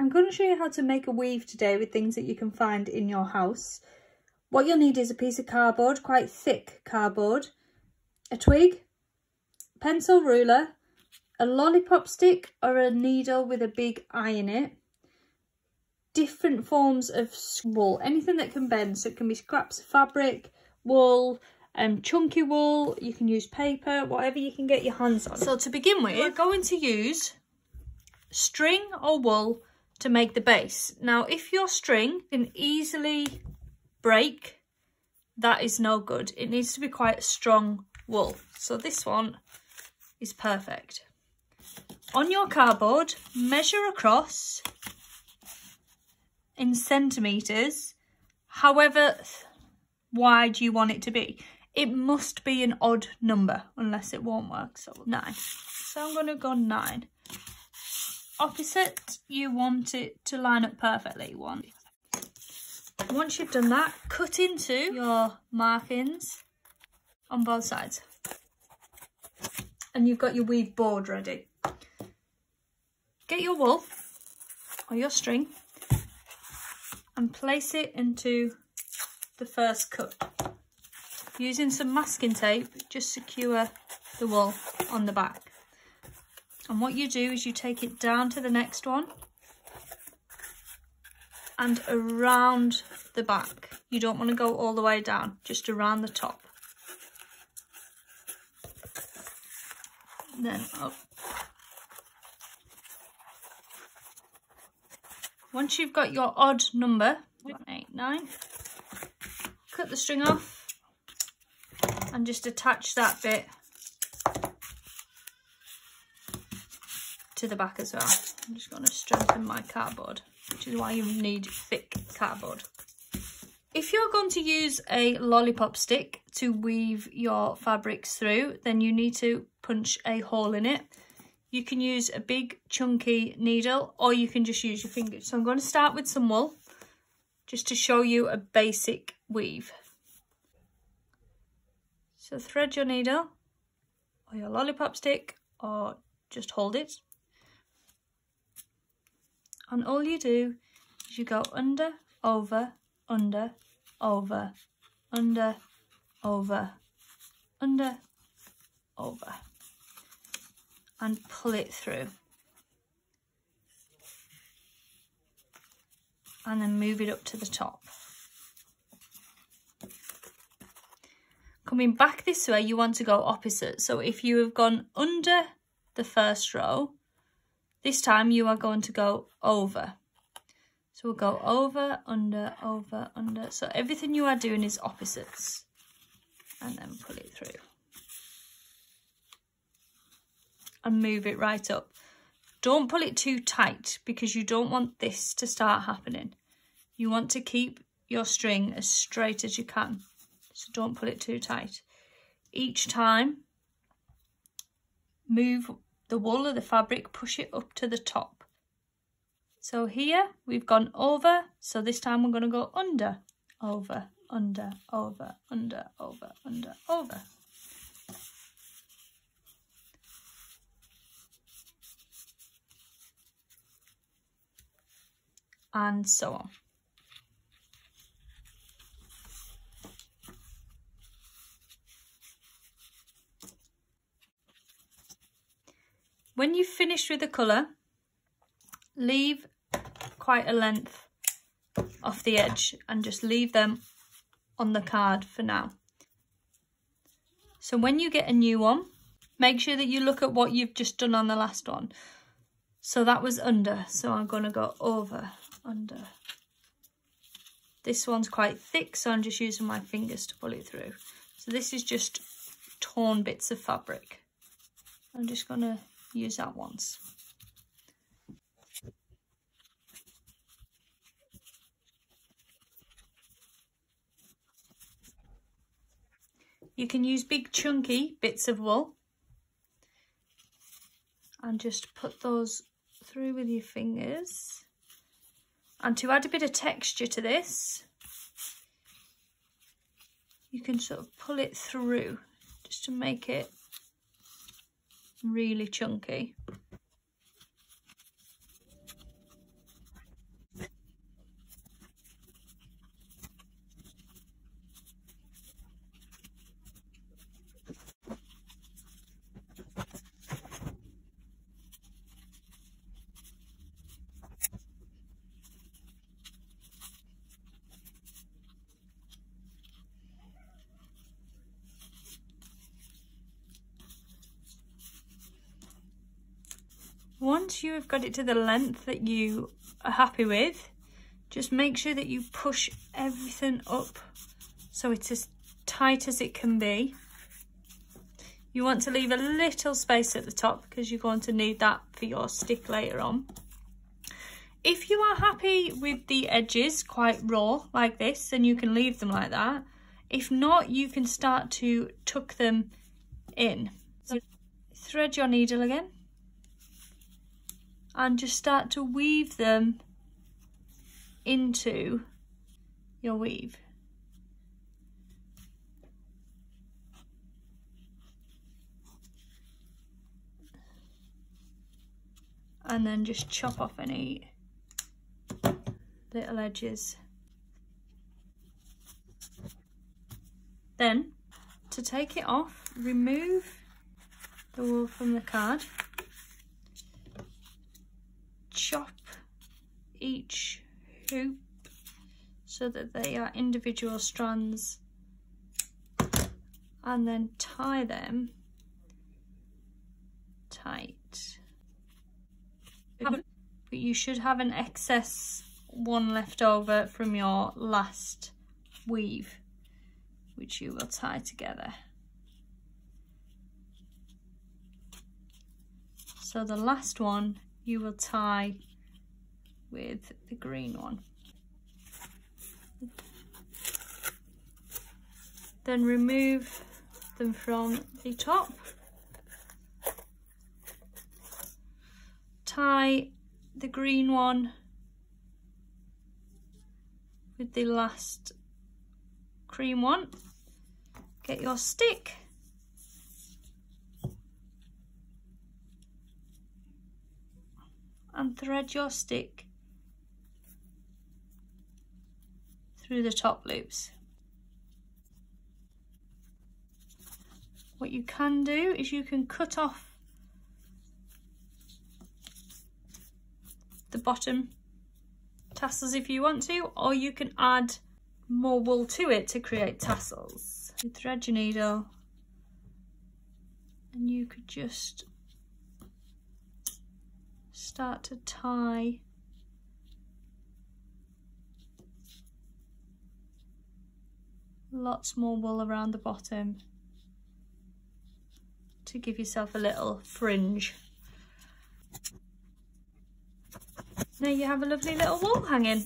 I'm going to show you how to make a weave today with things that you can find in your house. What you'll need is a piece of cardboard, quite thick cardboard, a twig, pencil ruler, a lollipop stick or a needle with a big eye in it, different forms of wool, anything that can bend, so it can be scraps of fabric, wool, chunky wool, you can use paper, whatever you can get your hands on. So to begin with, we're going to use string or wool to make the base. Now if your string can easily break, that is no good. It needs to be quite strong wool. So this one is perfect. On your cardboard, measure across in centimetres, however wide you want it to be. It must be an odd number, unless it won't work. So 9. So I'm going to go 9. Opposite, you want it to line up perfectly. 1. Once you've done that, cut into your markings on both sides. And you've got your weave board ready. Get your wool or your string and place it into the first cut. Using some masking tape, just secure the wool on the back. And what you do is you take it down to the next one and around the back. You don't want to go all the way down, just around the top. And then up. Once you've got your odd number, 8, 9, cut the string off and just attach that bit to the back as well. I'm just going to strengthen my cardboard, which is why you need thick cardboard. If you're going to use a lollipop stick to weave your fabrics through, then you need to punch a hole in it. You can use a big chunky needle or you can just use your fingers. So I'm going to start with some wool just to show you a basic weave. So thread your needle or your lollipop stick or just hold it. And all you do is you go under, over, under, over, under, over, under, over. And pull it through. And then move it up to the top. Coming back this way, you want to go opposite. So if you have gone under the first row, this time you are going to go over. So we'll go over, under, over, under. So everything you are doing is opposites. And then pull it through. And move it right up. Don't pull it too tight because you don't want this to start happening. You want to keep your string as straight as you can. So don't pull it too tight. Each time, move the wool or the fabric, push it up to the top. So here we've gone over, so this time we're going to go under, over, under, over, under, over, under, over. And so on. When you've finished with the colour, leave quite a length off the edge and just leave them on the card for now. So when you get a new one, make sure that you look at what you've just done on the last one. So that was under, so I'm going to go over, under. This one's quite thick, so I'm just using my fingers to pull it through. So this is just torn bits of fabric. I'm just going to use that once. You can use big chunky bits of wool and just put those through with your fingers. And to add a bit of texture to this, you can sort of pull it through just to make it really chunky. once you have got it to the length that you are happy with, just make sure that you push everything up so it's as tight as it can be. You want to leave a little space at the top because you're going to need that for your stick later on. If you are happy with the edges quite raw like this, then you can leave them like that. If not, you can start to tuck them in. So thread your needle again and just start to weave them into your weave. And then just chop off any little edges. Then, to take it off, remove the wool from the card. Chop each hoop so that they are individual strands, and then tie them tight. But you should have an excess one left over from your last weave, which you will tie together. So the last one you will tie with the green one. Then remove them from the top. Tie the green one with the last cream one. Get your stick and thread your stick through the top loops. What you can do is you can cut off the bottom tassels if you want to, or you can add more wool to it to create tassels. You thread your needle and you could just start to tie lots more wool around the bottom to give yourself a little fringe. Now you have a lovely little wall hanging.